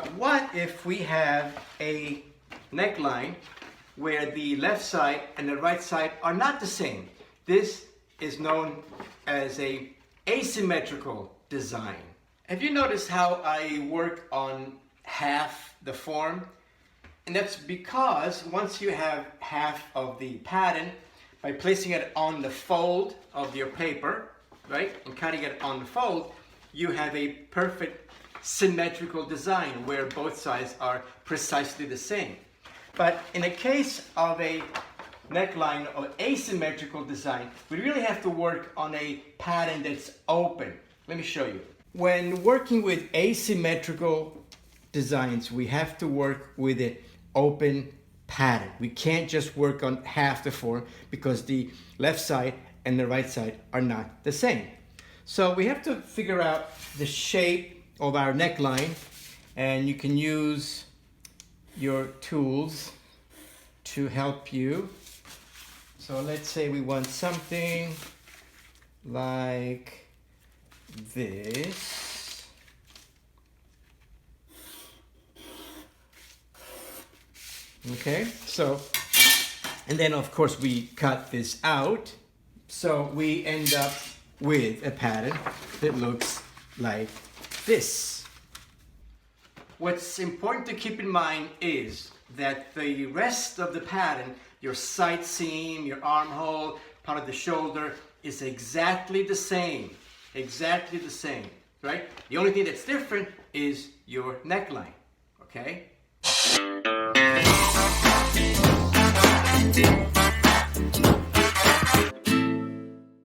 What if we have a neckline where the left side and the right side are not the same? This is known as a asymmetrical design. Have you noticed how I work on half the form? And that's because once you have half of the pattern, by placing it on the fold of your paper, right, and cutting it on the fold, you have a perfect symmetrical design where both sides are precisely the same. But in the case of a neckline or asymmetrical design, we really have to work on a pattern that's open. Let me show you. When working with asymmetrical designs, we have to work with an open pattern. We can't just work on half the form because the left side and the right side are not the same. So we have to figure out the shape of our neckline, and you can use your tools to help you. So let's say we want something like this. Okay, so, and then of course we cut this out, so we end up with a pattern that looks like this. What's important to keep in mind is that the rest of the pattern, your side seam, your armhole, part of the shoulder, is exactly the same. Exactly the same, right? The only thing that's different is your neckline, okay?